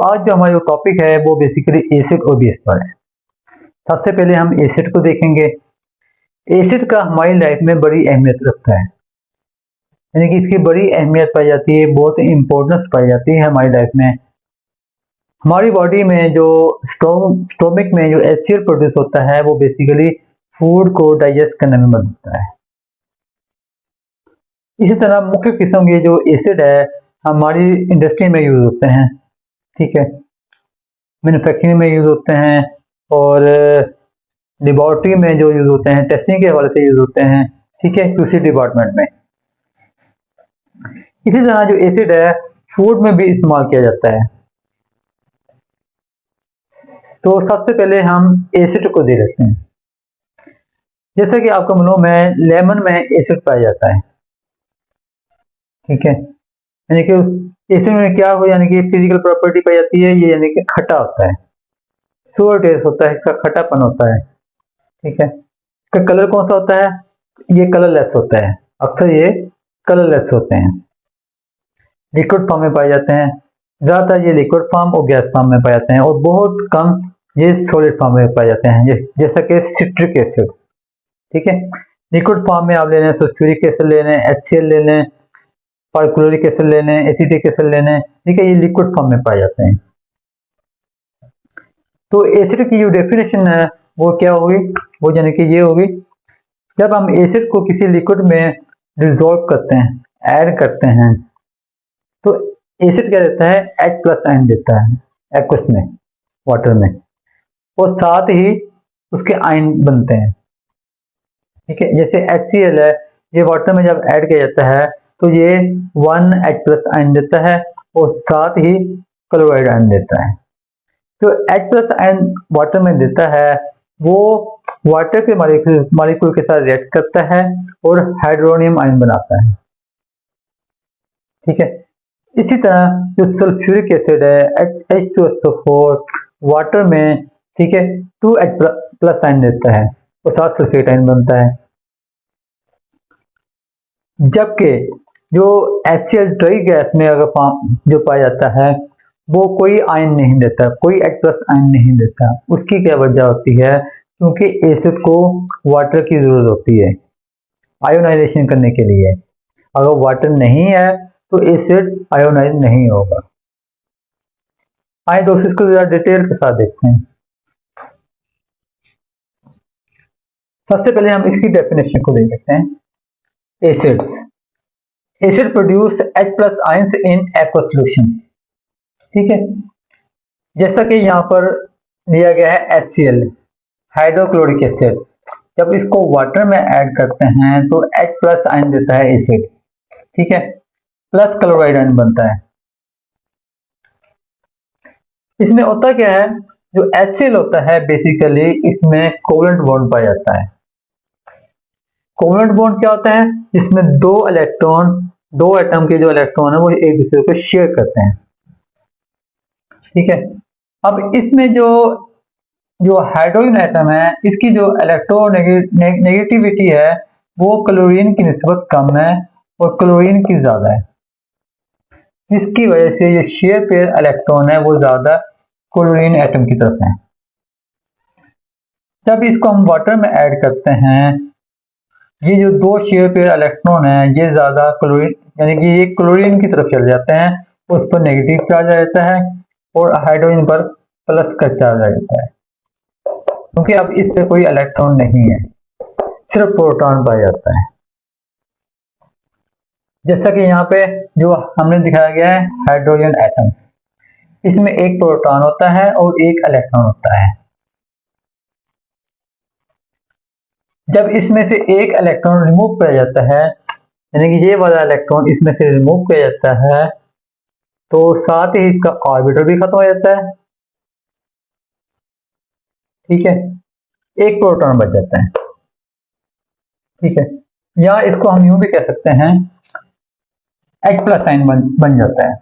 आज जो हमारा टॉपिक है वो बेसिकली एसिड और बेस पर है। सबसे पहले हम एसिड को देखेंगे। एसिड का हमारी लाइफ में बड़ी अहमियत रखता है, यानी कि इसकी बड़ी अहमियत पाई जाती है, बहुत इंपॉर्टेंस पाई जाती है हमारी लाइफ में। हमारी बॉडी में जो स्टोमिक में जो एसिड प्रोड्यूस होता है वो बेसिकली फूड को डाइजेस्ट करने में मदद करता है। इसी तरह मुख्य किस्म के जो एसिड है हमारी इंडस्ट्री में यूज होते हैं, ठीक है, मैन्युफैक्चरिंग में यूज होते हैं और लेबोरेटरी में जो यूज होते हैं, टेस्टिंग के हवाले से यूज होते हैं, ठीक है, क्यूसी डिपार्टमेंट में। इसी तरह जो एसिड है फूड में भी इस्तेमाल किया जाता है। तो सबसे पहले हम एसिड को देख लेते हैं। जैसे कि आपको मालूम है लेमन में एसिड पाया जाता है, ठीक है, यानी कि एसिड में क्या हो, यानी कि फिजिकल प्रॉपर्टी पाई जाती है, ये यानी कि खट्टा होता है, सोर टेस्ट होता है, इसका खट्टापन होता है, ठीक है। इसका कलर कौन सा होता है, ये कलरलेस होता है, अक्सर ये कलरलेस होते हैं, लिक्विड फॉर्म में पाए जाते हैं। ज्यादातर ये लिक्विड फॉर्म और गैस फॉर्म में पाए जाते हैं और बहुत कम ये सॉलिड फॉर्म में पाए जाते हैं, जैसा कि सिट्रिक एसिड, ठीक है। लिक्विड फॉर्म में आप ले लें सल्फ्यूरिक एसिड ले लें, HCl ले लें, परक्लोरिक एसिड ले लें, एसिटिक एसिड ले लें, ठीक है, ये लिक्विड फॉर्म में पाए जाते हैं। तो एसिड की जो डेफिनेशन है वो क्या होगी, वो यानी कि ये होगी, जब हम एसिड को किसी लिक्विड में डिसॉल्व करते हैं, ऐड करते हैं, तो एसिड क्या देता है, H+ आयन देता है एक्वस में, वाटर में, और साथ ही उसके आयन बनते हैं, ठीक है। जैसे HCl है, ये वाटर में जब ऐड किया जाता है तो ये 1H+ आयन देता है और साथ ही क्लोराइड आयन देता है। तो H+ आयन वाटर में देता है, वो वाटर के मॉलिक्यूल के साथ रिएक्ट करता है और हाइड्रोनियम आयन बनाता है, ठीक है। इसी तरह जो सल्फ्यूरिक एसिड है H2SO4 वाटर में, ठीक है, 2H+ आयन देता है और साथ सल्फेट आयन बनता है। जबकि जो HCl ड्राई गैस में अगर जो पाया जाता है वो कोई आयन नहीं देता, कोई H+ आयन नहीं देता। उसकी क्या वजह होती है, क्योंकि एसिड को वाटर की जरूरत होती है आयोनाइजेशन करने के लिए। अगर वाटर नहीं है तो एसिड आयोनाइज नहीं होगा। आइए दोस्तों इसको जरा डिटेल के साथ देखते हैं। सबसे पहले हम इसकी डेफिनेशन को देख लेते हैं। Acid produce H+ ions in aqueous solution, ठीक है। जैसा कि यहाँ पर दिया गया है HCl हाइड्रोक्लोरिक एसिड, जब इसको वाटर में ऐड करते हैं तो H+ आयन देता है एसिड, ठीक है, प्लस क्लोराइड आयन बनता है। इसमें होता क्या है, जो HCl होता है बेसिकली इसमें कोवेलेंट बॉन्ड पाया जाता है। कोवेलेंट बॉन्ड क्या होता है, जिसमें दो एटम के जो इलेक्ट्रॉन है वो एक दूसरे को शेयर करते हैं, ठीक है। अब इसमें जो हाइड्रोजन एटम है इसकी जो इलेक्ट्रोनेगेटिविटी है वो क्लोरीन की निस्बत कम है और क्लोरीन की ज्यादा है, जिसकी वजह से ये शेयर पेयर इलेक्ट्रॉन है वो ज्यादा क्लोरीन एटम की तरफ है। जब इसको हम वाटर में ऐड करते हैं, ये जो दो शेयर पेयर इलेक्ट्रॉन है ये ज्यादा क्लोरीन, यानी कि ये क्लोरीन की तरफ चले जाते हैं, उस पर नेगेटिव चार्ज आ जाता है और हाइड्रोजन पर प्लस का चार्ज आ जाता है, क्योंकि अब इस पे कोई इलेक्ट्रॉन नहीं है, सिर्फ प्रोटॉन पाया जाता है। जैसा कि यहाँ पे जो हमने दिखाया गया है हाइड्रोजन एटम, इसमें एक प्रोटॉन होता है और एक इलेक्ट्रॉन होता है। जब इसमें से एक इलेक्ट्रॉन रिमूव किया जाता है, यानी कि ये वाला इलेक्ट्रॉन इसमें से रिमूव किया जाता है, तो साथ ही इसका ऑर्बिटल भी खत्म हो जाता है, ठीक है, एक प्रोटॉन बच जाता है, ठीक है। या इसको हम यूं भी कह सकते हैं H+ आयन बन जाता है,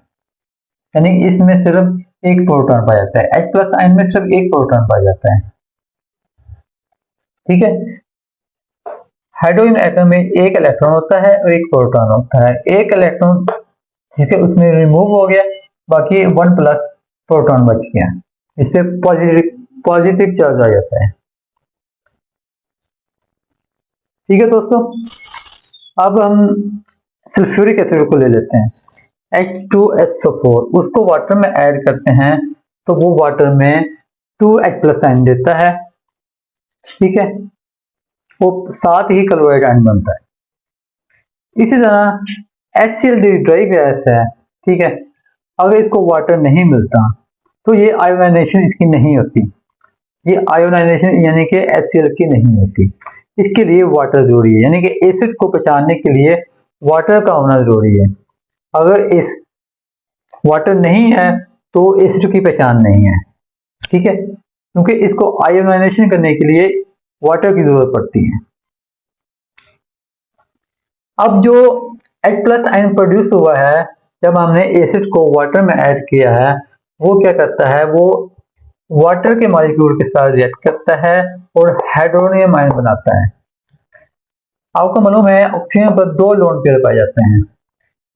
यानी इसमें सिर्फ एक प्रोटॉन पाया जाता है, H+ आयन में सिर्फ एक प्रोटॉन पाया जाता है, ठीक है। हाइड्रोजन एटम में एक इलेक्ट्रॉन होता है और एक प्रोटॉन होता है। एक इलेक्ट्रॉन जिसे उसमें रिमूव हो गया, बाकी 1+ प्रोटॉन बच गया, इससे पॉजिटिव चार्ज आ जाता है। ठीक है दोस्तों, अब हम सल्फ्यूरिक एसिड को ले लेते हैं, H2SO4, उसको वाटर में ऐड करते हैं तो वो वाटर में 2H+ आयन देता है। ठीक है, वो साथ ही क्लोराइड आयन बनता है। इसी तरह HCl ड्राई गैस है, ठीक है, अगर इसको वाटर नहीं मिलता तो ये आयोनाइजेशन इसकी नहीं होती, ये आयोनाइजेशन यानी कि HCl की नहीं होती। इसके लिए वाटर जरूरी है, यानी कि एसिड को पहचानने के लिए वाटर का होना जरूरी है। अगर इस वाटर नहीं है तो एसिड की पहचान नहीं है। ठीक है, क्योंकि इसको आयोनाइजेशन करने के लिए वाटर की जरूरत पड़ती है। अब जो H+ आयन प्रोड्यूस हुआ है जब हमने एसिड को वाटर में ऐड किया है, वो क्या करता है, वो वाटर के मॉलिक्यूल के साथ रिएक्ट करता है और हाइड्रोनियम आयन बनाता है। आपको मालूम है ऑक्सीजन पर 2 लोन पेयर पाए जाते हैं।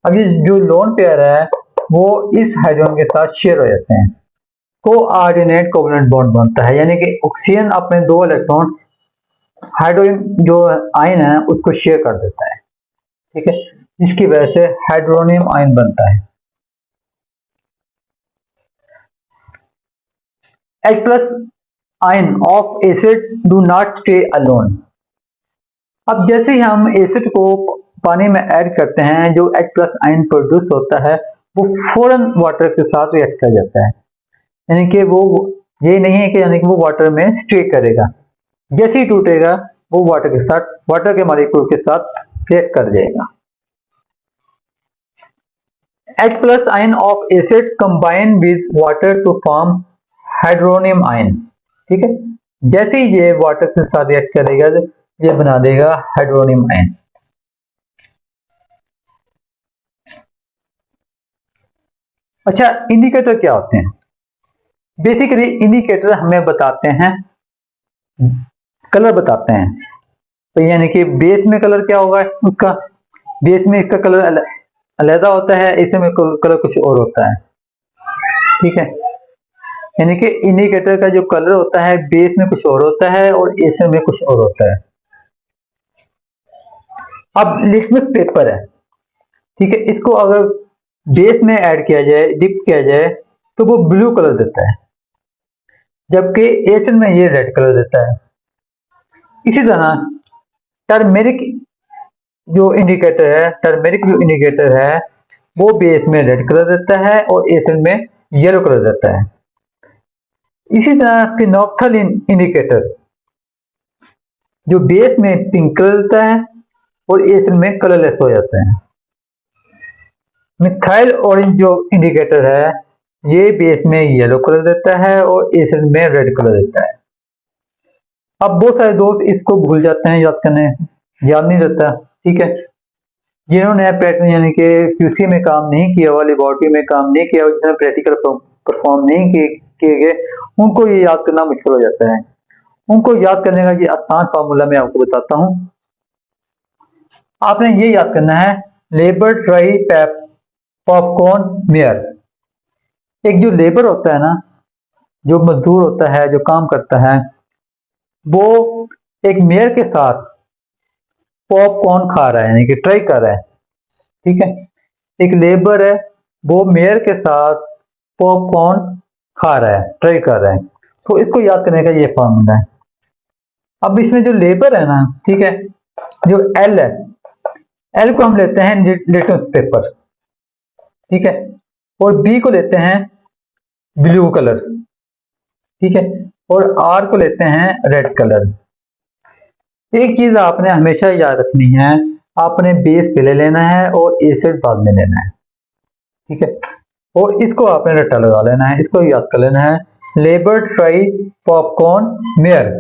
अब ये जो लोन पेयर है वो इस हाइड्रोजन के साथ शेयर हो जाते हैं, कोऑर्डिनेट कोवलेंट बॉन्ड बनता है, यानी कि ऑक्सीजन अपने 2 इलेक्ट्रॉन हाइड्रोजन जो आयन है उसको शेयर कर देता है। ठीक है, इसकी वजह से हाइड्रोनियम आयन बनता है। H+ ion of acid do not stay alone. अब जैसे ही हम एसिड को पानी में ऐड करते हैं, जो H+ आयन प्रोड्यूस होता है वो फौरन वाटर के साथ रिएक्ट कर जाता है, यानी कि वो ये नहीं है कि यानी कि वो वाटर में स्टे करेगा, जैसे ही टूटेगा वो वाटर के मॉलिक्यूल के साथ रिएक्ट कर जाएगा। H+ ion of acid combine with water to form hydronium ion. ठीक है, जैसे ही ये वाटर के साथ रिएक्ट करेगा ये बना देगा हाइड्रोनियम आयन। अच्छा, इंडिकेटर क्या होते हैं? बेसिकली इंडिकेटर हमें बताते हैं, कलर बताते हैं। तो यानी कि बेस में कलर क्या होगा उसका, बेस में इसका कलर अलग होता है, इसमें कलर कुछ और होता है। ठीक है, यानी कि इंडिकेटर का जो कलर होता है बेस में कुछ और होता है और एस में कुछ और होता है। अब लिटमस पेपर है, ठीक है, इसको अगर बेस में ऐड किया जाए, डिप किया जाए तो वो ब्लू कलर देता है, जबकि एसिड में ये रेड कलर देता है। इसी तरह टर्मेरिक जो इंडिकेटर है वो बेस में रेड कलर देता है और एसिड में येलो कलर देता है। इसी तरह फिनोक्सल इंडिकेटर जो बेस में पिंक कलर देता है और एसिड में कलरलेस हो जाता है। मिथाइल ऑरेंज जो इंडिकेटर है ये बेस में येलो कलर देता है और एसिड में रेड कलर देता है। अब बहुत सारे दोस्त इसको भूल जाते हैं, याद नहीं रहता। ठीक है, जिन्होंने पैटर्न यानी कि क्यूसी में काम नहीं किया हुआ, लेबोरेटरी में काम नहीं किया हुआ, जिन्होंने प्रैक्टिकल परफॉर्म नहीं किए गए, उनको ये याद करना मुश्किल हो जाता है। उनको याद करने का ये आसान फार्मूला मैं आपको बताता हूं। आपने ये याद करना है, लेबर ट्राई पॉपकॉर्न मेयर। एक जो लेबर होता है ना, जो मजदूर होता है, जो काम करता है, वो एक मेयर के साथ पॉपकॉर्न खा रहा है, यानी कि ट्राई कर रहा है। ठीक है, एक लेबर है वो मेयर के साथ पॉपकॉर्न खा रहा है, ट्राई कर रहा है। तो इसको याद करने का ये फॉर्मूला है। अब इसमें जो लेबर है ना, ठीक है, जो एल है, एल को हम लेते हैं लिटमस पेपर, ठीक है, और बी को लेते हैं ब्लू कलर, ठीक है, और आर को लेते हैं रेड कलर। एक चीज आपने हमेशा याद रखनी है, आपने बेस पहले लेना है और एसिड बाद में लेना है। ठीक है, और इसको आपने रट्टा लगा लेना है, इसको याद कर लेना है, लेबर ट्राई पॉपकॉर्न मेयर।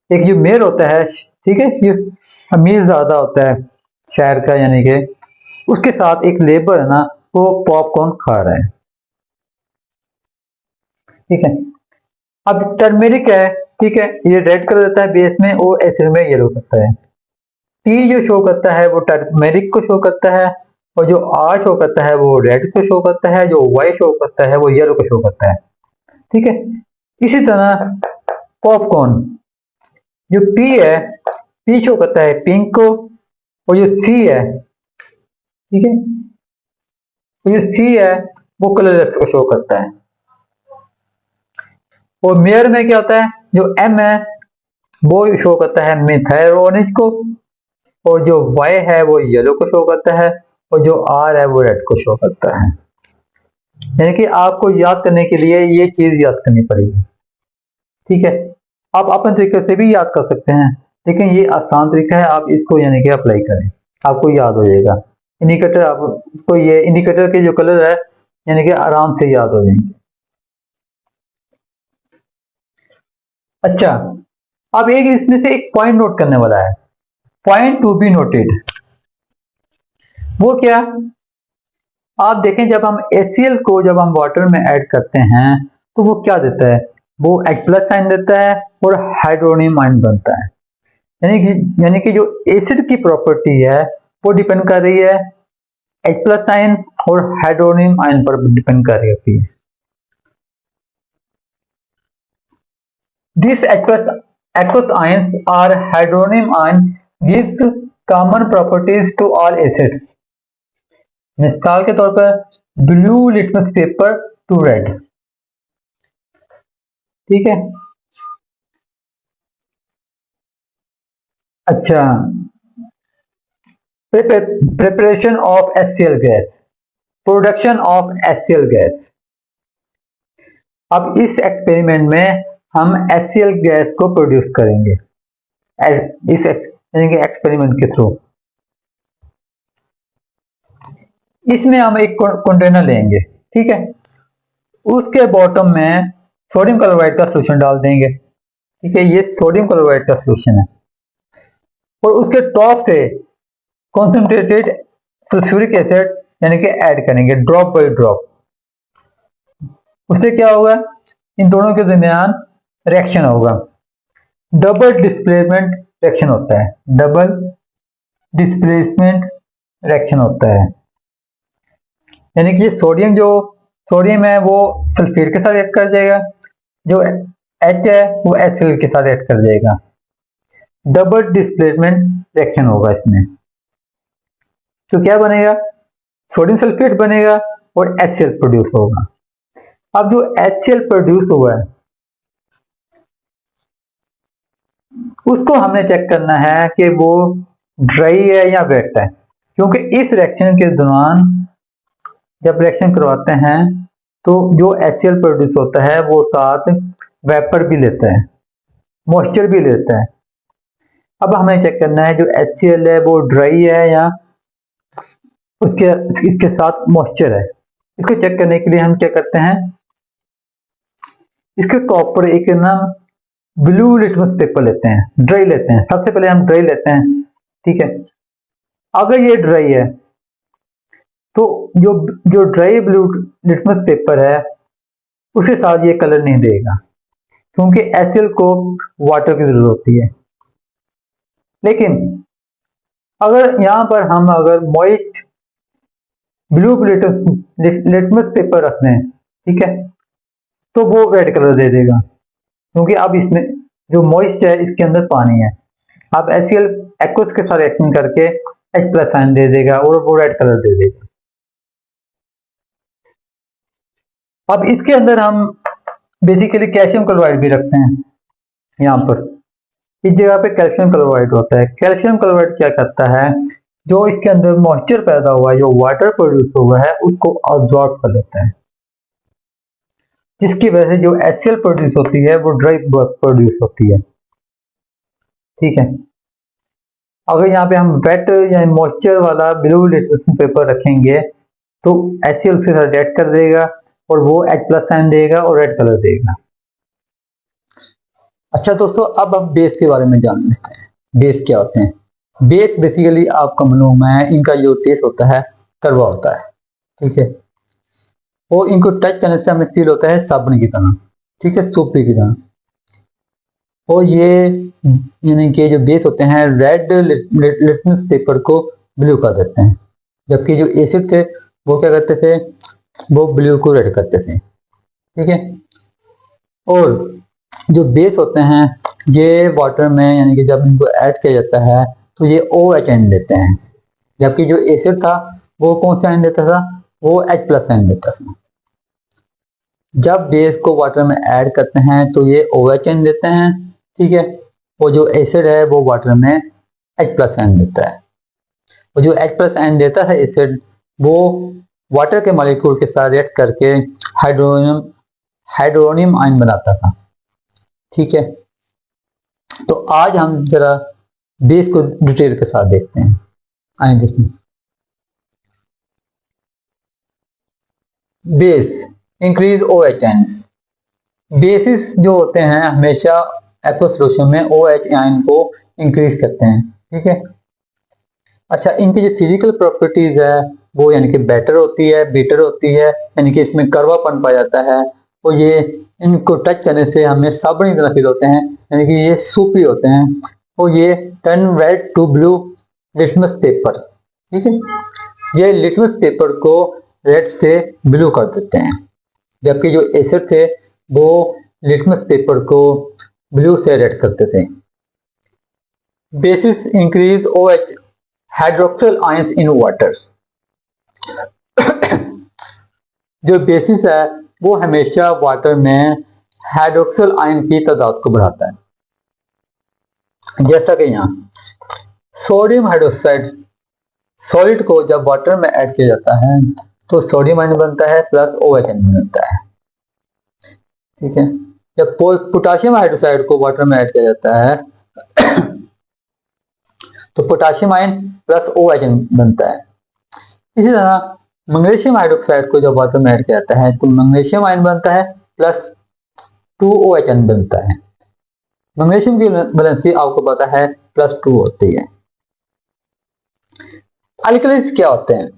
एक जो मेयर होता है, ठीक है, ये अमीर ज्यादा होता है शहर का, यानी कि उसके साथ एक लेबर है ना, वो पॉपकॉर्न खा रहा है। ठीक है, अब टर्मेरिक है, ठीक है, ये रेड कलर देता है बेस में और एसिड में येलो करता है। टी जो शो करता है वो टर्मेरिक को शो करता है और जो आर शो करता है वो रेड को शो करता है, जो वाई शो करता है वो येलो को शो करता है। ठीक है, इसी तरह पॉपकॉर्न, जो पी है, पी शो करता है पिंक को, और जो सी है, ठीक है, तो जो सी है वो कलरलेस को शो करता है। और मेयर में क्या होता है, जो एम है वो शो करता है मिथाइल ऑरेंज को, और जो वाई है वो येलो को शो करता है, और जो आर है वो रेड को शो करता है। यानी कि आपको याद करने के लिए ये चीज याद करनी पड़ेगी। ठीक है, आप अपने तरीके से भी याद कर सकते हैं, लेकिन ये आसान तरीका है, आप इसको यानी कि अप्लाई करें, आपको याद हो जाएगा। इंडिकेटर, आपको ये इंडिकेटर के जो कलर है यानी कि आराम से याद हो जाएंगे। अच्छा, अब एक इसमें से एक पॉइंट नोट करने वाला है, पॉइंट टू बी नोटेड। वो क्या, आप देखें जब हम HCl को जब हम वाटर में ऐड करते हैं तो वो क्या देता है, वो H+ साइन देता है और हाइड्रोनियम आयन बनता है। यानी कि जो एसिड की प्रॉपर्टी है वो डिपेंड कर रही है H+ आयन और हाइड्रोनियम आयन पर डिपेंड कर रही होती है। These aqueous ions or hydronium ion gives common properties to all acids. मिसाल के तौर पर blue litmus paper two red. ठीक है, अच्छा, preparation of HCl gas, production of HCl gas. अब इस एक्सपेरिमेंट में हम HCl गैस को प्रोड्यूस करेंगे इस एक्सपेरिमेंट के थ्रू। इसमें हम एक कंटेनर लेंगे, ठीक है, उसके बॉटम में सोडियम क्लोराइड का सोल्यूशन डाल देंगे। ठीक है, ये सोडियम क्लोराइड का सोल्यूशन है, और उसके टॉप से कॉन्सेंट्रेटेड सल्फ्यूरिक एसिड यानी कि ऐड करेंगे ड्रॉप बाय ड्रॉप। उससे क्या होगा, इन दोनों के दरमियान रिएक्शन होगा, डबल डिस्प्लेसमेंट रिएक्शन होता है, डबल डिस्प्लेसमेंट रिएक्शन होता है। यानी कि सोडियम है वो सल्फेट के साथ रिएक्ट कर जाएगा, जो H है वो HCl के साथ रिएक्ट कर जाएगा, डबल डिस्प्लेसमेंट रिएक्शन होगा इसमें। तो क्या बनेगा, सोडियम सल्फेट बनेगा और HCl प्रोड्यूस होगा। अब जो HCl प्रोड्यूस हुआ है उसको हमने चेक करना है कि वो ड्राई है या वेट है, क्योंकि इस रिएक्शन के दौरान जब रिएक्शन करवाते हैं तो जो HCl प्रोड्यूस होता है वो साथ वेपर भी लेता है, मॉइस्चर भी लेता है। अब हमें चेक करना है जो HCl है वो ड्राई है या उसके इसके साथ मॉइस्चर है। इसको चेक करने के लिए हम क्या करते हैं, इसके टॉप पर एक ना ब्लू लिटमस पेपर लेते हैं, ड्राई लेते हैं, सबसे पहले हम ड्राई लेते हैं। ठीक है, अगर ये ड्राई है तो जो जो ड्राई ब्लू लिटमस पेपर है उसके साथ ये कलर नहीं देगा, क्योंकि HCl को वाटर की जरूरत होती है। लेकिन अगर यहां पर हम अगर मॉइस्ट ब्लू लिटमस पेपर रखते हैं, ठीक है, तो वो रेड कलर दे देगा, क्योंकि अब इसमें जो मॉइस्ट है इसके अंदर पानी है। अब HCl एक्वस के साथ रिएक्शन करके H+ आयन दे देगा और वो रेड कलर दे देगा। अब इसके अंदर हम बेसिकली कैल्शियम क्लोराइड भी रखते हैं। यहाँ पर इस जगह पे कैल्शियम क्लोराइड होता है। कैल्शियम क्लोराइड क्या करता है, जो इसके अंदर मॉइस्चर पैदा हुआ है, जो वाटर प्रोड्यूस हुआ है उसको अब्सॉर्ब कर लेता है, जिसकी वजह से जो HCl प्रोड्यूस होती है वो ड्राई प्रोड्यूस होती है। ठीक है, अगर यहाँ पे हम वेट या मॉइस्चर वाला ब्लू लिटमस पेपर रखेंगे तो HCl उसके साथ रिएक्ट कर देगा और वो H+ आयन देगा और रेड कलर देगा। अच्छा दोस्तों, अब हम बेस के बारे में जान लेते हैं। बेस क्या होते हैं, बेस बेसिकली आपका मालूम है इनका जो टेस्ट होता है कड़वा होता है। ठीक है, और इनको टच करने से हमें फील होता है साबुन की तरह, ठीक है, सोपी की तरह। और ये यानी कि जो बेस होते हैं रेड लिटमस पेपर को ब्लू कर देते हैं। जबकि जो एसिड थे वो क्या करते थे, वो ब्लू को रेड करते थे। ठीक है। और जो बेस होते हैं ये वाटर में यानी कि जब इनको ऐड किया जाता है तो ये OH आयन देते हैं, जबकि जो एसिड था वो कौन सा आयन देता था, वो H+ आयन देता था। जब बेस को वाटर में ऐड करते हैं तो ये OH आयन देते हैं, ठीक है। और जो एसिड है वो वाटर में H+ आयन देता है। और जो H+ आयन देता है एसिड, वो वाटर के मॉलिक्यूल के साथ रिएक्ट करके हाइड्रोनियम हाइड्रोनियम आयन बनाता था। ठीक है। तो आज हम जरा बेस को डिटेल के साथ देखते हैं। आइए देखिए, base increase OH ion. Basis जो होते हैं हमेशा एक्वस सोल्यूशन में OH आयन को इंक्रीज करते हैं। ठीक है। अच्छा, इनकी जो फिजिकल प्रॉपर्टीज है वो यानी कि बेटर होती है, बीटर होती है, यानी कि इसमें करवापन पाया जाता है। और ये इनको टच करने से हमें साबुन की तरह फील होते हैं, यानी कि ये सूपी होते हैं। और ये turn red to blue litmus paper. ठीक है। ये लिटमस पेपर को रेड से ब्लू कर देते हैं, जबकि जो एसिड थे वो लिटमस पेपर को ब्लू से रेड करते थे। Bases increase OH hydroxyl ions in water. जो बेसिस है वो हमेशा वाटर में हाइड्रोक्सिल आयन की तादाद को बढ़ाता है। जैसा कि यहाँ सोडियम हाइड्रोक्साइड सॉलिड को जब वाटर में ऐड किया जाता है तो सोडियम आयन बनता है प्लस OH आयन बनता है। ठीक है। जब पोटाशियम हाइड्रोक्साइड को वाटर में ऐड किया जाता है तो potassium ion plus OH ion बनता है। इसी तरह मैग्नीशियम हाइड्रोक्साइड को जब वाटर में ऐड किया जाता है तो मैग्नीशियम आयन बनता है प्लस 2OH आयन बनता है। मैग्नीशियम की वैलेंसी आपको पता है +2 होती है। अल्कलीज क्या होते हैं?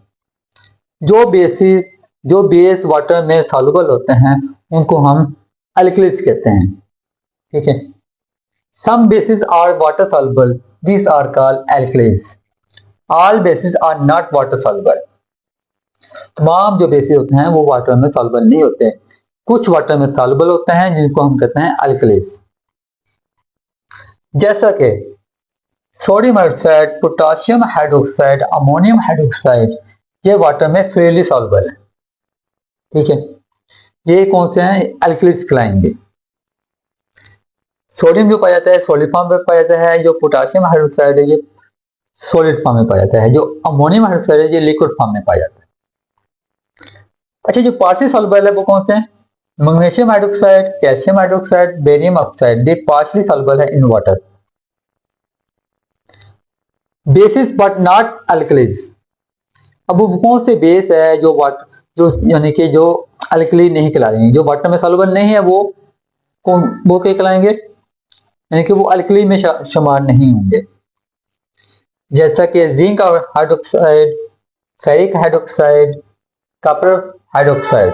जो बेस वाटर में सॉल्युबल होते हैं उनको हम अल्कलीज कहते हैं। ठीक है। Some bases are water soluble, these are called alkalis. All bases are not water soluble. तमाम जो बेसिस होते हैं वो वाटर में सॉल्युबल नहीं होते, कुछ वाटर में सॉल्युबल होते हैं जिनको हम कहते हैं अल्कलीज। जैसा कि sodium hydroxide, potassium hydroxide, ammonium hydroxide, ये वाटर में फ्रीली सॉल्युबल है। ठीक है। ये कौन से हैं? अल्कलीज कहलाएंगे। सोडियम जो पाया जाता है सॉलिड फॉर्म में पाया जाता है, जो पोटाशियम हाइड्रोक्साइड है ये सॉलिड फॉर्म में पाया जाता है, जो अमोनियम हाइड्रोक्साइड है ये लिक्विड फॉर्म में पाया जाता है। अच्छा, जो पार्शियल सॉल्युबल है वो कौन से हैं? Magnesium hydroxide, calcium hydroxide, barium oxide, they partially soluble है in water. Bases but not alkalis. अब वो कौन से बेस है जो वाटर जो यानी कि जो अल्कली नहीं कहलाएंगे, जो वाटर में सॉल्युबल नहीं है वो कौन, वो क्या कहलाएंगे? यानी कि वो अल्कली में शुमार नहीं होंगे। जैसा कि zinc hydroxide, ferric hydroxide, copper hydroxide.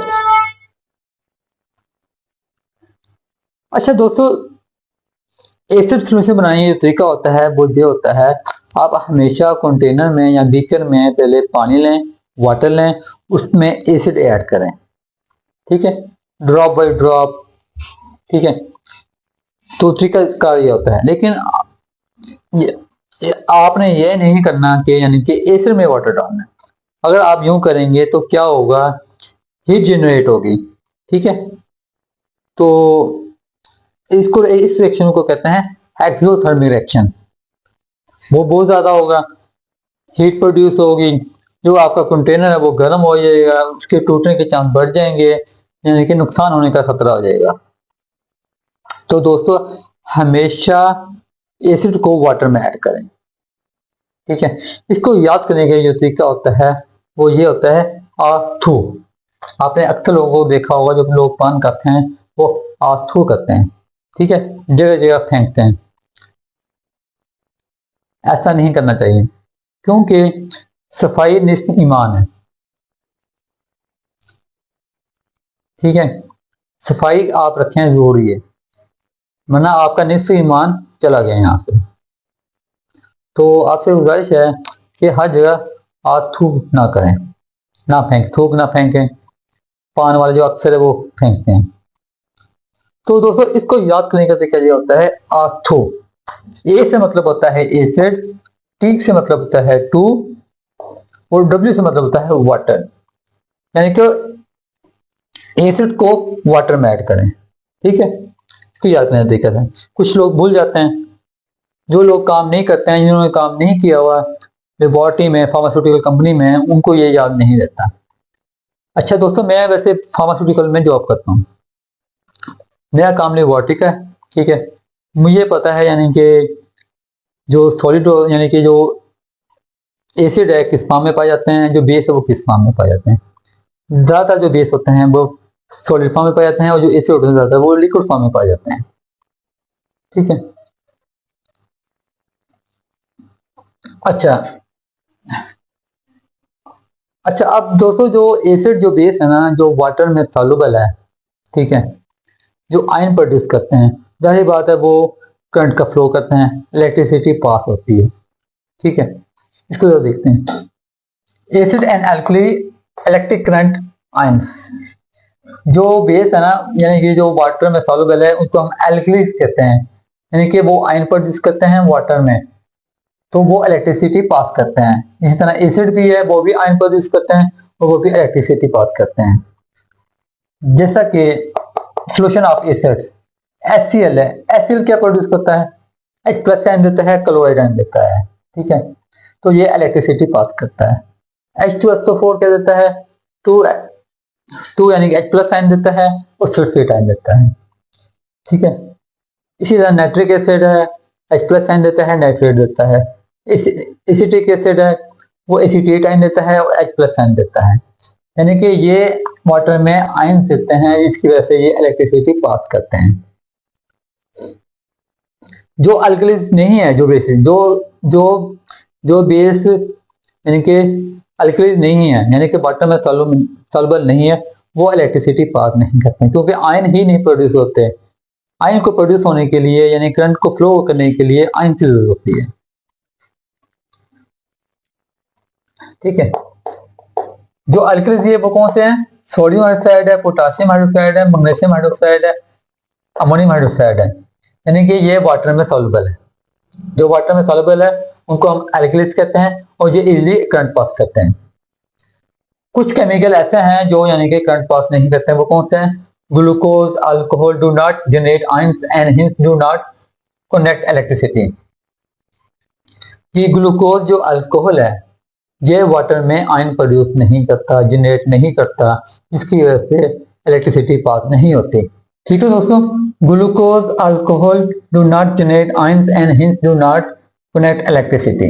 अच्छा दोस्तों, एसिड सॉल्यूशन बनाने का जो तरीका होता है वो ये होता है, आप हमेशा कंटेनर में या बीकर में पहले पानी लें, वाटर लें, उसमें एसिड ऐड करें। ठीक है। Drop by drop. ठीक है। तो तरीका का ये होता है, लेकिन आपने ये नहीं करना कि यानी कि एसिड में वाटर डालना है। अगर आप यूं करेंगे तो क्या होगा, हीट जनरेट होगी। ठीक है। तो इसको इस रिएक्शन को कहते हैं एक्सोथर्मिक रिएक्शन। वो बहुत ज्यादा होगा, हीट प्रोड्यूस होगी, जो आपका कंटेनर है वो गर्म हो जाएगा, उसके टूटने के चांस बढ़ जाएंगे, यानी कि नुकसान होने का खतरा हो जाएगा। तो दोस्तों हमेशा एसिड को वाटर में ऐड करें। ठीक है। इसको याद करने का जो तरीका होता है वो ये होता है आथू। आपने अक्सर लोगों को देखा होगा जब लोग पान करते हैं वो आथू करते हैं। ठीक है। जगह जगह फेंकते हैं। ऐसा नहीं करना चाहिए क्योंकि सफाई निस्फ ईमान है। ठीक है। सफाई आप रखें जरूरी है, वरना आपका निस्फ ईमान चला गया यहाँ से। तो आपसे गुजारिश है कि हर जगह आ थू ना करें, ना फेंक, थूक ना फेंकें, पान वाले जो अक्सर है वो फेंकते हैं। तो दोस्तों इसको याद करने का तरीका ये होता है आथो। ए से मतलब होता है एसिड, टी से मतलब होता है टू, और डब्ल्यू से मतलब होता है वाटर। यानी कि एसिड को वाटर में ऐड करें, ठीक है। इसको याद करने का तरीका है। कुछ लोग भूल जाते हैं, जो लोग काम नहीं करते हैं, जिन्होंने काम नहीं किया हुआ लेबोरेटरी में, फार्मास्यूटिकल कंपनी में, उनको ये याद नहीं रहता। अच्छा दोस्तों, मैं वैसे फार्मास्यूटिकल में जॉब करता हूँ, मेरा काम लेबोरेटरी का है, ठीक है। मुझे पता है यानी कि जो सॉलिड यानी कि जो एसिड है किस फॉर्म में पाए जाते हैं, जो बेस है वो किस फॉर्म में पाए जाते हैं। ज्यादातर जो बेस होते हैं वो सॉलिड फॉर्म में पाए जाते हैं, और जो एसिड होते हैं ज्यादातर वो लिक्विड फॉर्म में पाए जाते हैं, ठीक है। अच्छा अच्छा, अब दोस्तों जो एसिड जो बेस है ना, जो वाटर में सॉल्युबल है, ठीक है, जो आयन प्रोड्यूस करते हैं, जाहिर बात है वो करंट का फ्लो करते हैं, इलेक्ट्रिसिटी पास होती है, ठीक है। इसको जरा देखते हैं। Acid and alkali electric current ions. जो बेस है ना, यानी कि जो वाटर में सॉल्युबल है, उसको हम एल्कलीज कहते हैं, यानी कि वो आयन प्रोड्यूस करते हैं वाटर में, तो वो इलेक्ट्रिसिटी पास करते हैं। इसी तरह एसिड भी है, वो भी आयन प्रोड्यूस करते हैं और वो भी इलेक्ट्रिसिटी पास करते हैं। जैसा कि सोल्यूशन ऑफ एसिड्स HCl है, HCl क्या प्रोड्यूस करता है, H प्लस आयन देता है, क्लोराइड आयन देता है, ठीक है। तो ये इलेक्ट्रिसिटी पास करता है। H2SO4 क्या देता है, टू टू यानी कि H प्लस आयन देता है और सल्फेट आयन देता है, ठीक है। इसी तरह नाइट्रिक एसिड है, H प्लस आयन देता है, नाइट्रेट देता है। एसिटिक एसिड है, वो एसिटेट आयन देता है और H प्लस आयन देता है। यानी कि ये वाटर में आयन देते हैं, जिसकी वजह से ये इलेक्ट्रिसिटी पास करते हैं। जो अल्कलीज नहीं है, जो बेसिस जो जो जो बेस यानी कि अल्कलीज नहीं है, यानी कि वाटर में सॉल्युबल नहीं है, वो इलेक्ट्रिसिटी पास नहीं करते हैं, क्योंकि आयन ही नहीं प्रोड्यूस होते। आयन को प्रोड्यूस होने के लिए, यानी करंट को फ्लो करने के लिए आयन की जरूरत होती है, ठीक है। जो अल्कलीज है वो कौन से हैं, सोडियम हाइड्रोक्साइड है, पोटासियम हाइड्रोक्साइड है, मैग्नीशियम हाइड्रोक्साइड है, अमोनियम हाइड्रोक्साइड है। यानी कि ये वाटर में सॉल्युबल है। जो वाटर में सॉल्युबल है उनको हम एल्कलीज कहते हैं, और ये इजीली करंट पास करते हैं। कुछ केमिकल ऐसे हैं जो यानी कि करंट पास नहीं करते हैं, वो कौन से हैं, glucose, alcohol do not generate ions and hints do not connect electricity. ये ग्लूकोज जो अल्कोहल है, ये वाटर में आयन प्रोड्यूस नहीं करता, जनरेट नहीं करता, जिसकी वजह से इलेक्ट्रिसिटी पास नहीं होती, ठीक है दोस्तों। Glucose, alcohol do not generate ions and hints do not connect electricity.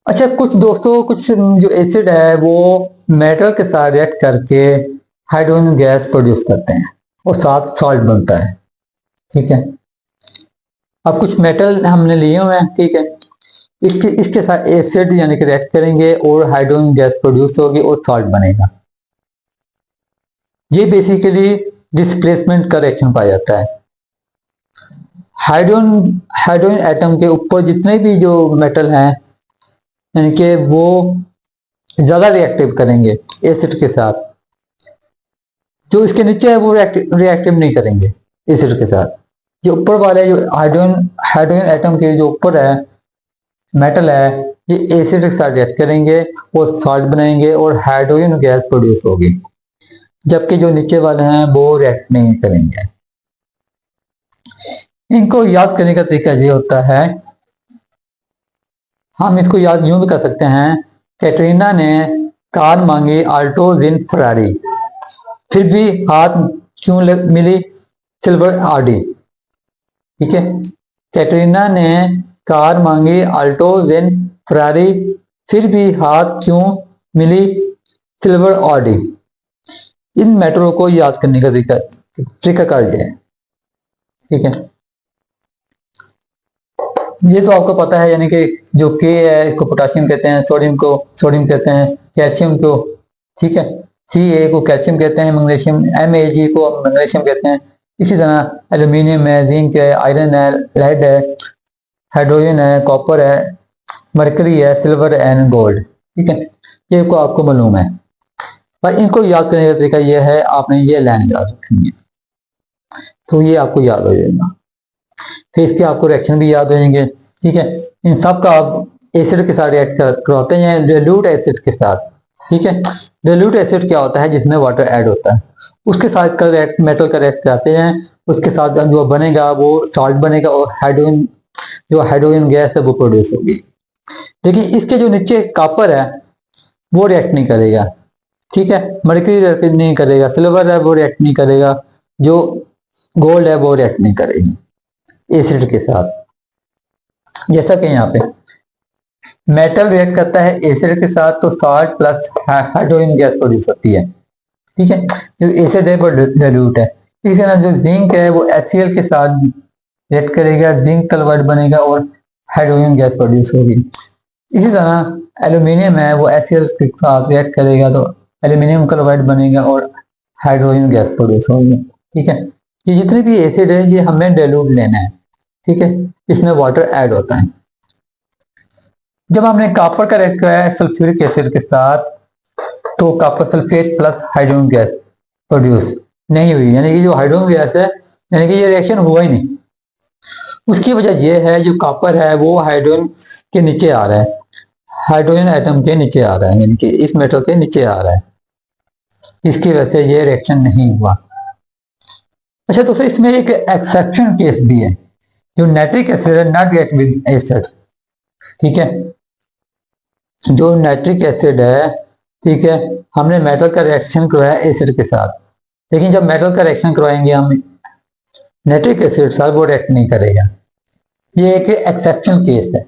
अच्छा, कुछ दोस्तों कुछ जो एसिड है वो मेटल के साथ रिएक्ट करके हाइड्रोजन गैस प्रोड्यूस करते हैं और साथ सॉल्ट बनता है, ठीक है। अब कुछ मेटल हमने लिए हुए हैं, ठीक है, इसके साथ एसिड यानी कि रिएक्ट करेंगे और हाइड्रोजन गैस प्रोड्यूस होगी और सॉल्ट बनेगा। ये बेसिकली डिस्प्लेसमेंट का रिएक्शन पाया जाता है। हाइड्रोजन हाइड्रोजन एटम के ऊपर जितने भी जो मेटल हैं, यानी कि वो ज्यादा रिएक्टिव करेंगे एसिड के साथ। जो इसके नीचे है वो रिएक्टिव नहीं करेंगे एसिड के साथ। जो ऊपर वाले जो हाइड्रोजन हाइड्रोजन एटम के जो ऊपर है मेटल है, ये एसिड के साथ रिएक्ट करेंगे और सॉल्ट बनाएंगे और हाइड्रोजन गैस प्रोड्यूस होगी, जबकि जो नीचे वाले हैं वो रिएक्ट नहीं करेंगे। इनको याद करने का तरीका ये होता है, हम इसको याद यूं भी कर सकते हैं, कैटरीना ने कार मांगी आल्टो जिन फरारी, फिर भी हाथ क्यों मिली सिल्वर आरडी, ठीक है। कैटरीना ने कार मांगी आल्टो जिन फरारी, फिर भी हाथ क्यों मिली सिल्वर आरडी। इन मैटरों को याद करने का तरीका कार्य है, ठीक है। ये तो आपको पता है, यानी कि जो के है इसको पोटासियम कहते हैं, सोडियम को सोडियम कहते हैं, कैल्शियम को, ठीक है, Ca को कैल्शियम कहते हैं, मैग्नीशियम Mag को मैग्नीशियम कहते हैं। इसी तरह एल्यूमिनियम है, जिंक है, आयरन है, लेड है, हाइड्रोजन है, कॉपर है, मरकरी है, सिल्वर एंड गोल्ड। ठीक है, ये को आपको मालूम है। पर इनको याद करने का तरीका ये है, आपने ये लाइन याद रखनी है, तो ये आपको याद हो जाएगा। फिर इसके आपको रिएक्शन भी याद हो जाएंगे। ठीक है, इन सब का आप एसिड के साथ रिएक्ट करवाते हैं, डाइल्यूट एसिड के साथ। ठीक है, डाइल्यूट एसिड क्या होता है, जिसमें वाटर ऐड होता है, उसके साथ करेक्ट मेटल करेक्ट कराते हैं, उसके साथ जो बनेगा वो सॉल्ट बनेगा और हाइड्रोजन, जो हाइड्रोजन गैस है वो प्रोड्यूस होगी। लेकिन इसके जो नीचे कॉपर है वो रिएक्ट नहीं करेगा। ठीक है, मर्क्यूरी रिएक्ट नहीं करेगा, सिल्वर है वो रिएक्ट नहीं करेगा, जो गोल्ड है वो रिएक्ट नहीं करेगी एसिड के साथ। जैसा कि यहाँ पे मेटल रिएक्ट करता है एसिड के साथ तो salt plus hydrogen gas produce होती है। ठीक है, जो एसिड है वो डाइल्यूट है। इसी तरह जो जिंक है वो HCl के साथ रिएक्ट करेगा, जिंक क्लोराइड बनेगा और हाइड्रोजन गैस प्रोड्यूस होगी। इसी तरह एल्यूमिनियम है वो HCl के साथ रिएक्ट करेगा तो एल्यूमिनियम क्लोराइड बनेगा और हाइड्रोजन गैस प्रोड्यूस होगी। ठीक है, ये जितने भी एसिड है ये हमें डाइल्यूट लेना है। ठीक है, इसमें वाटर ऐड होता है। जब हमने कॉपर का रिएक्ट कराया सल्फ्यूरिक एसिड के साथ तो copper sulphate plus hydrogen gas produce नहीं हुई, यानी कि जो हाइड्रोजन गैस है, यानी कि ये रिएक्शन हुआ ही नहीं। उसकी वजह यह है जो कॉपर है वो हाइड्रोजन के नीचे आ रहा है, हाइड्रोजन एटम के नीचे आ रहा है, यानी कि इस मेटल के नीचे आ रहा है, इसकी वजह से ये रिएक्शन नहीं हुआ। अच्छा दोस्तों, इसमें एक एक्सेप्शन केस भी है, जो नाइट्रिक एसिड है नॉट रिएक्ट विद एसिड। ठीक है, जो नाइट्रिक एसिड है, ठीक है, हमने मेटल का रिएक्शन करवाया एसिड के साथ, लेकिन जब मेटल का रिएक्शन करवाएंगे हम नाइट्रिक एसिड साथ वो रिएक्ट नहीं करेगा। ये एक एक्सेप्शनल केस है।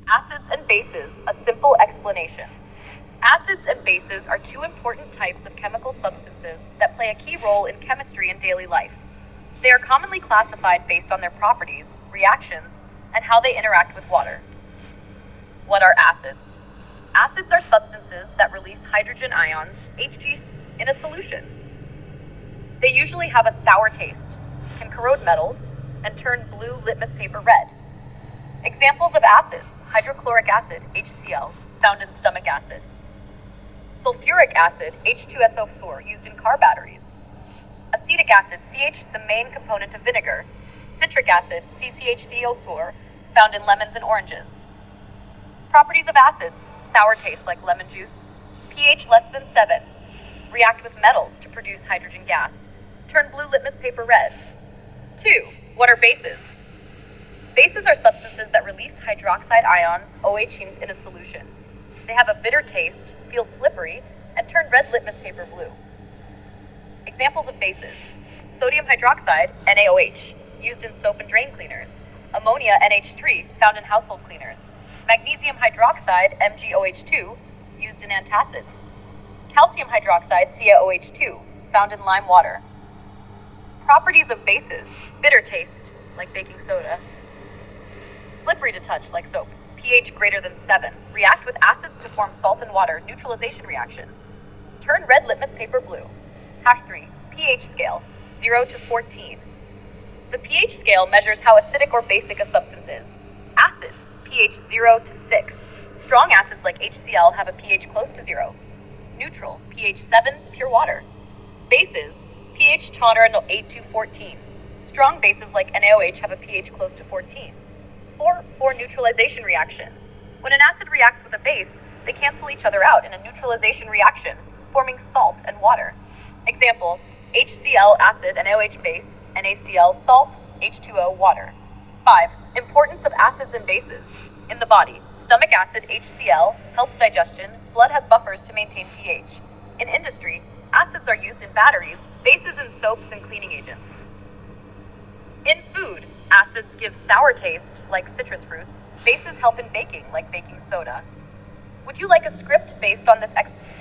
Acids and bases, a simple explanation. Acids and bases are two important types of chemical substances that play a key role in chemistry and daily life. They are commonly classified based on their properties, reactions, and how they interact with water. What are acids? Acids are substances that release hydrogen ions, Hg, in a solution. They usually have a sour taste, can corrode metals, and turn blue litmus paper red. Examples of acids: hydrochloric acid, HCl, found in stomach acid. Sulfuric acid, H2SO4, used in car batteries. Acetic acid, CH, the main component of vinegar. Citric acid, CCHDO4, found in lemons and oranges. Properties of acids: sour taste like lemon juice, pH less than 7, react with metals to produce hydrogen gas, turn blue litmus paper red. 2. What are bases? Bases are substances that release hydroxide ions, OHs, in a solution. They have a bitter taste, feel slippery, and turn red litmus paper blue. Examples of bases: sodium hydroxide, NaOH, used in soap and drain cleaners. Ammonia, NH3, found in household cleaners. Magnesium hydroxide, MgOH2, used in antacids. Calcium hydroxide, CaOH2, found in lime water. Properties of bases: bitter taste, like baking soda. Slippery to touch, like soap. pH greater than 7. React with acids to form salt and water, neutralization reaction. Turn red litmus paper blue. Hash 3. pH scale, 0 to 14. The pH scale measures how acidic or basic a substance is. Acids, pH 0 to 6. Strong acids like HCl have a pH close to 0. Neutral, pH 7, pure water. Bases, pH tolerant 8 to 14. Strong bases like NaOH have a pH close to 14. 4. Neutralization reaction. When an acid reacts with a base, they cancel each other out in a neutralization reaction, forming salt and water. Example: HCl acid, NaOH base, NaCl salt, H2O water. 5. Importance of acids and bases. In the body, stomach acid, HCl, helps digestion, blood has buffers to maintain pH. In industry, acids are used in batteries, bases in soaps and cleaning agents. In food, acids give sour taste, like citrus fruits. Bases help in baking, like baking soda. Would you like a script based on this explanation?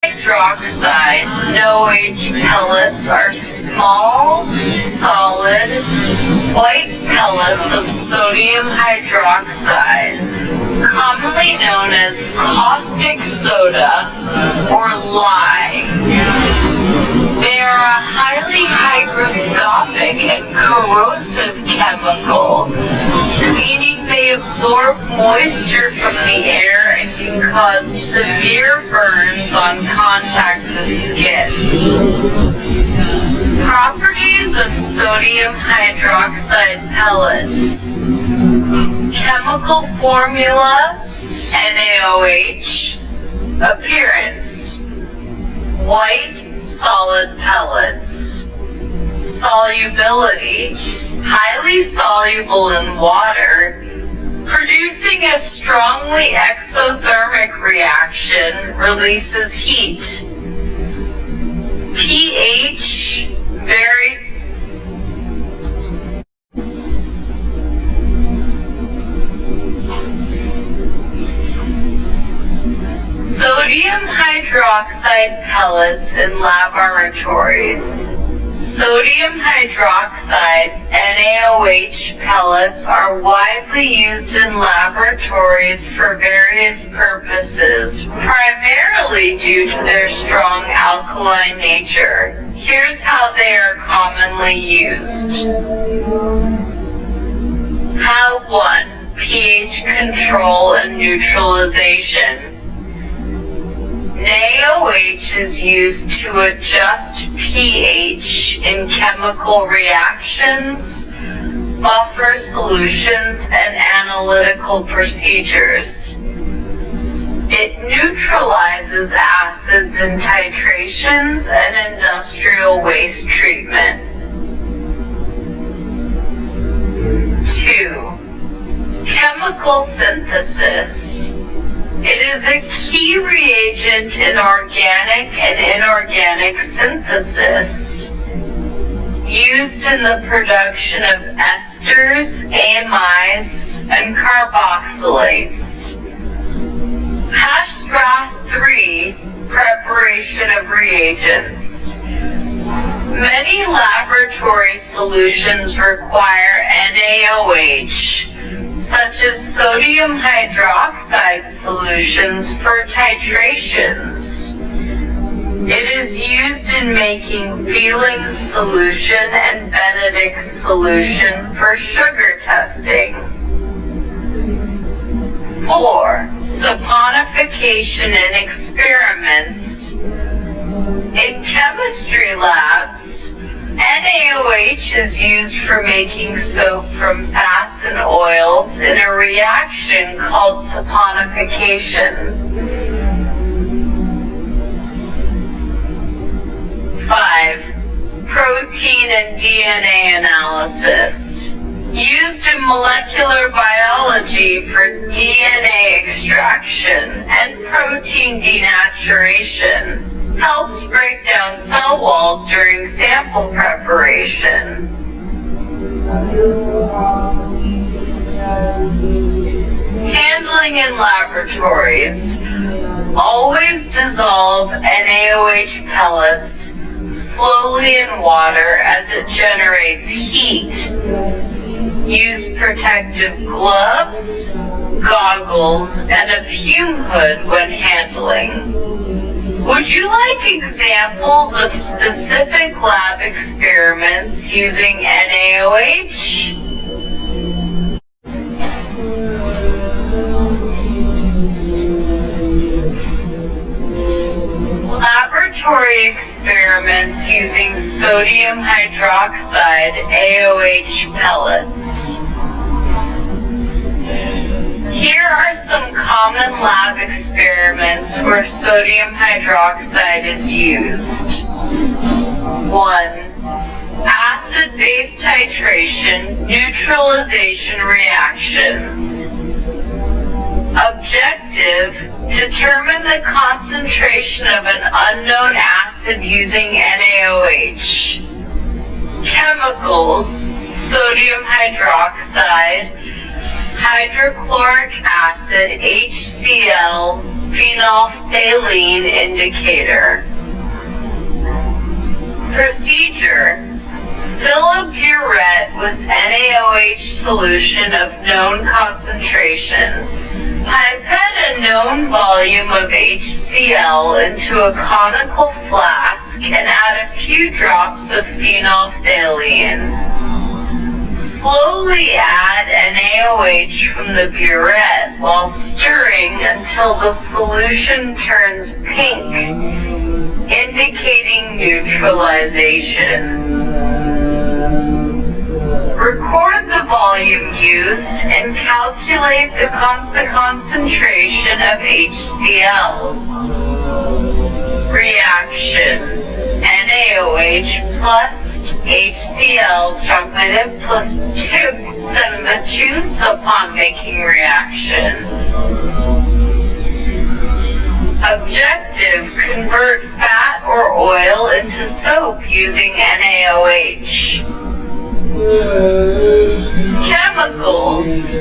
Hydroxide NOH pellets are small, solid, white pellets of sodium hydroxide, commonly known as caustic soda or lye. They are a highly hygroscopic and corrosive chemical, meaning they absorb moisture from the air and can cause severe burns on contact with skin. Properties of sodium hydroxide pellets. Chemical formula, NaOH. Appearance, white solid pellets. Solubility, highly soluble in water, producing a strongly exothermic reaction, releases heat. pH, very sodium hydroxide pellets in laboratories. Sodium hydroxide NaOH pellets are widely used in laboratories for various purposes, primarily due to their strong alkaline nature. Here's how they are commonly used. How 1. pH control and neutralization. NaOH is used to adjust pH in chemical reactions, buffer solutions, and analytical procedures. It neutralizes acids in titrations and industrial waste treatment. 2. Chemical synthesis. It is a key reagent in organic and inorganic synthesis, used in the production of esters, amides, and carboxylates. #3 Preparation of reagents. Many laboratory solutions require NaOH, such as sodium hydroxide solutions for titrations. It is used in making Fehling's solution and Benedict's solution for sugar testing. 4. Saponification in experiments. In chemistry labs, NaOH is used for making soap from fats and oils in a reaction called saponification. 5. Protein and DNA analysis. Used in molecular biology for DNA extraction and protein denaturation. Helps break down cell walls during sample preparation. Handling in laboratories. Always dissolve NaOH pellets slowly in water as it generates heat. Use protective gloves, goggles, and a fume hood when handling. Would you like examples of specific lab experiments using NaOH? Laboratory experiments using sodium hydroxide AOH pellets. Here are some common lab experiments where sodium hydroxide is used. 1. Acid-base titration neutralization reaction. Objective: determine the concentration of an unknown acid using NaOH. Chemicals: sodium hydroxide, hydrochloric acid HCl phenolphthalein indicator. Procedure: fill a burette with NaOH solution of known concentration. Pipette a known volume of HCl into a conical flask and add a few drops of phenolphthalein. Slowly add NaOH from the burette while stirring until the solution turns pink, indicating neutralization. Record the volume used and calculate the concentration of HCl. Reaction: NaOH plus HCl chocolate plus 2 upon making reaction. Objective: convert fat or oil into soap using NaOH. Chemicals: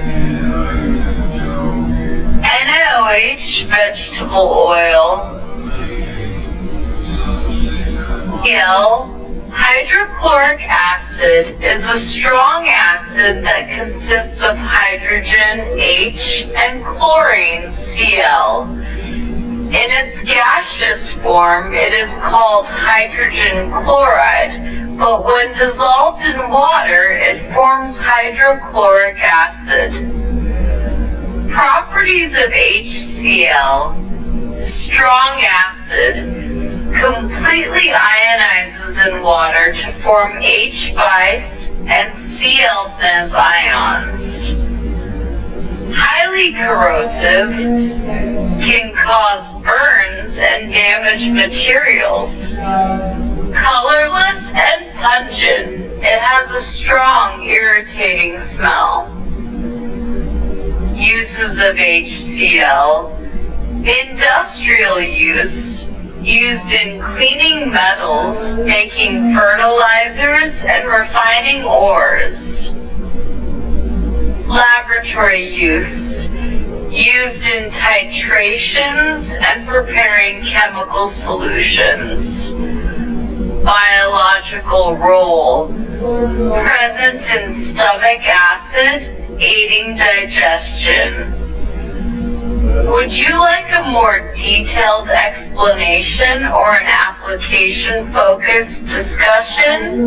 NaOH vegetable oil, hydrochloric acid is a strong acid that consists of hydrogen H and chlorine Cl. In its gaseous form, it is called hydrogen chloride, but when dissolved in water, it forms hydrochloric acid. Properties of HCl: strong acid, completely ionizes in water to form H-bice and Cl-Ns ions. Highly corrosive, can cause burns and damage materials. Colorless and pungent, it has a strong irritating smell. Uses of HCl: industrial use, used in cleaning metals, making fertilizers, and refining ores. Laboratory use, used in titrations and preparing chemical solutions. Biological role: present in stomach acid, aiding digestion. Would you like a more detailed explanation or an application-focused discussion?